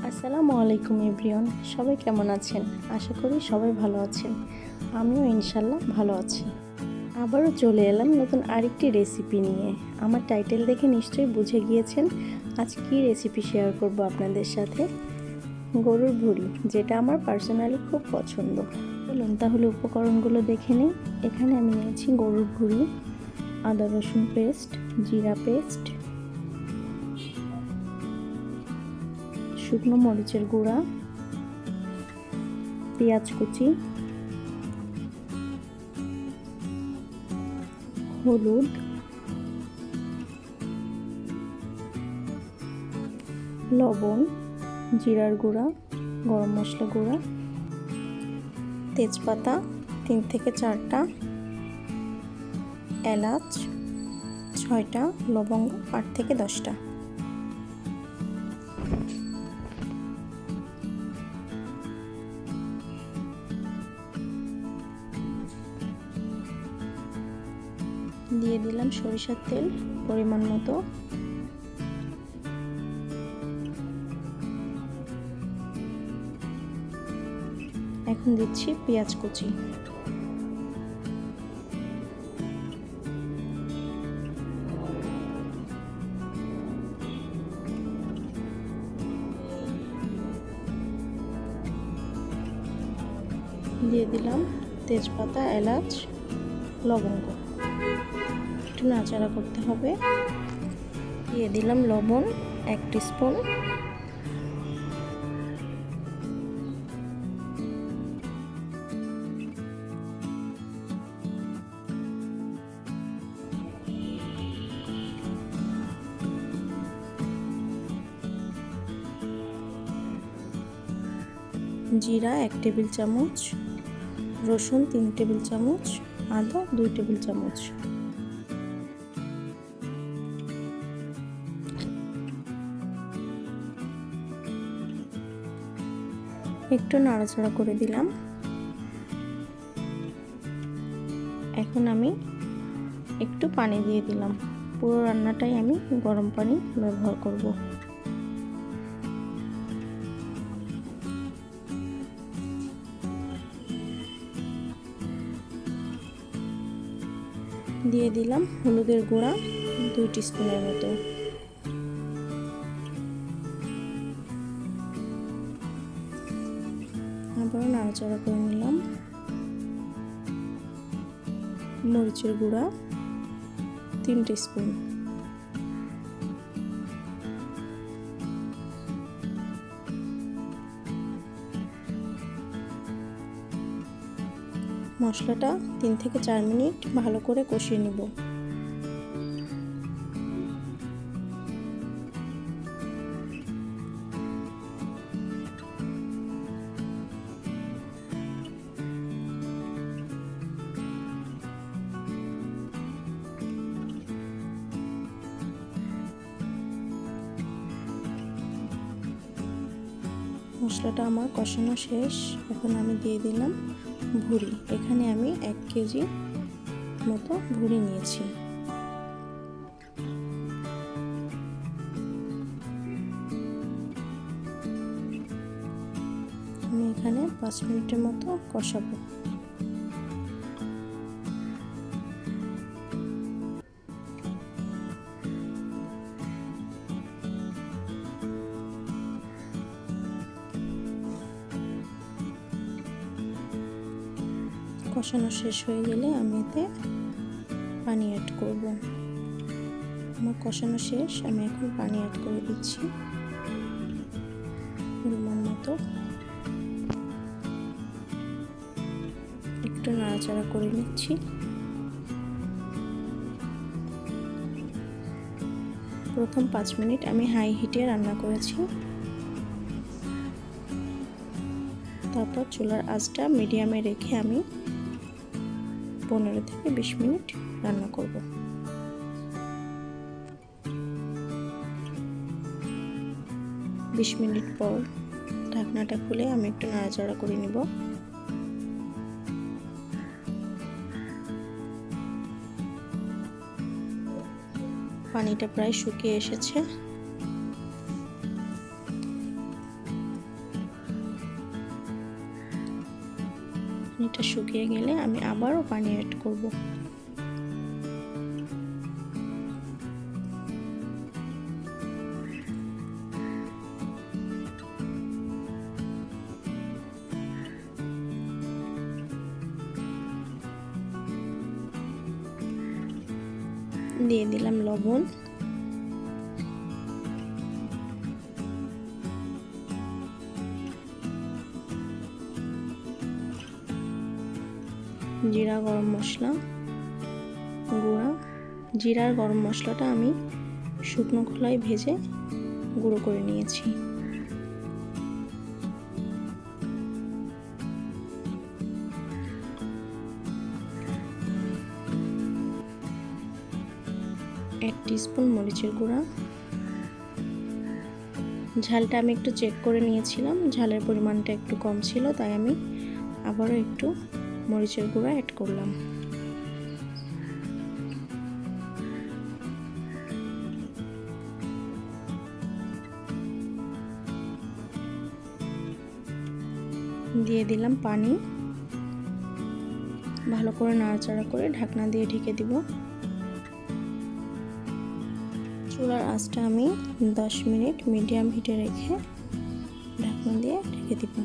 আসসালামু আলাইকুম এভরিওয়ান, সবাই কেমন আছেন? আশা করি সবাই ভালো আছেন। আমিও ইনশাল্লাহ ভালো আছি। আবারও চলে এলাম নতুন আরেকটি রেসিপি নিয়ে। আমার টাইটেল দেখে নিশ্চয়ই বুঝে গিয়েছেন আজ কী রেসিপি শেয়ার করব আপনাদের সাথে। গরুর ভুড়ি, যেটা আমার পার্সোনালি খুব পছন্দ। বলুন তাহলে উপকরণগুলো দেখে নিই। এখানে আমি নিয়েছি গরুর ভুড়ি, আদা রসুন পেস্ট, জিরা পেস্ট, শুকনো মরিচের গুঁড়া, পেঁয়াজ কুচি, হলুদ, লবণ, জিরার গুঁড়া, গরম মশলা গুঁড়া, তেজপাতা 3 থেকে 4টা, এলাচ 6টা, লবঙ্গ 8 থেকে 10টা। দিয়ে দিলাম সরিষার তেল পরিমাণ মতো। এখন দিচ্ছি পেঁয়াজ কুচি। দিয়ে দিলাম তেজপাতা, এলাচ, লবঙ্গ। একটু নাড়াচাড়া করতে হবে। দিয়ে দিলাম লবণ 1 টিস্পুন, জিরা 1 টেবিল চামচ, রসুন 3 টেবিল চামচ, আদা 2 টেবিল চামচ। একটু নাড়াচাড়া করে দিলাম। এখন আমি একটু পানি দিয়ে দিলাম। পুরো রান্নাটাই আমি গরম পানি ব্যবহার করব। দিয়ে দিলাম হলুদের গুঁড়া 2 টিস্পুনের মতো। আবার নাড়াচাড়া করে নিলাম। মরিচের গুঁড়া 3 টিস্পুন, মশলাটা 3 থেকে 4 মিনিট ভালো করে কষিয়ে নিব। মশলাটা আমার কষানো শেষ। এখন আমি দিয়ে দিলাম ভুড়ি। এখানে আমি 1 কেজি মতো ভুড়ি নিয়েছি। আমি এখানে 5 মিনিটের মতো কষাবো। কষানো শেষ হয়ে গেলে আমি এতে পানি অ্যাড করব। আমার কষানো শেষ, আমি এখন পানি অ্যাড করে দিচ্ছি পরিমাণ মতো। একটু নাড়াচাড়া করে নিচ্ছি। প্রথম 5 মিনিট আমি হাই হিটে রান্না করেছি। তারপর চুলার আঁচটা মিডিয়ামে রেখে আমি 15 থেকে 20 মিনিট রান্না করব। বিশ মিনিট পর ঢাকনাটা খুলে আমি একটু নাড়াচাড়া করে নিব। পানিটা প্রায় শুকিয়ে এসেছে। পানিটা শুকিয়ে গেলে আমি আবারও পানি অ্যাড করব। দিয়ে দিলাম লবণ, জিরা গরম মশলা গুঁড়া। জিরার গরম মশলাটা আমি শুকনো খোলায় ভেজে গুঁড়ো করে নিয়েছি। এক টিস্পুন মরিচের গুঁড়া। ঝালটা আমি একটু চেক করে নিয়েছিলাম, ঝালের পরিমাণটা একটু কম ছিল, তাই আমি আবারও একটু মরিচের গুঁড়া অ্যাড করলাম। দিয়ে দিলাম পানি, ভালো করে নাড়াচাড়া করে ঢাকনা দিয়ে ঢেকে দিব। চুলার আঁচটা আমি 10 মিনিট মিডিয়াম হিটে রেখে ঢাকনা দিয়ে ঢেকে দিব।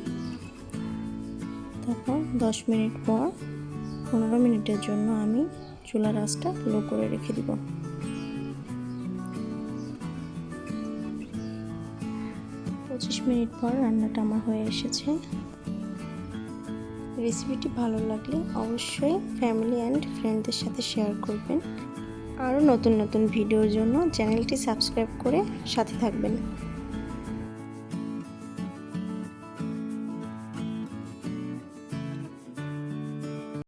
তারপর 10 মিনিট পর 15 মিনিটের জন্য আমি চুলার আঁচটা লো করে রেখে দিব। পঁচিশ মিনিট পর রান্নাটা আমার হয়ে এসেছে। রেসিপিটি ভালো লাগলে অবশ্যই ফ্যামিলি অ্যান্ড ফ্রেন্ডদের সাথে শেয়ার করবেন। আরও নতুন নতুন ভিডিওর জন্য চ্যানেলটি সাবস্ক্রাইব করে সাথে থাকবেন।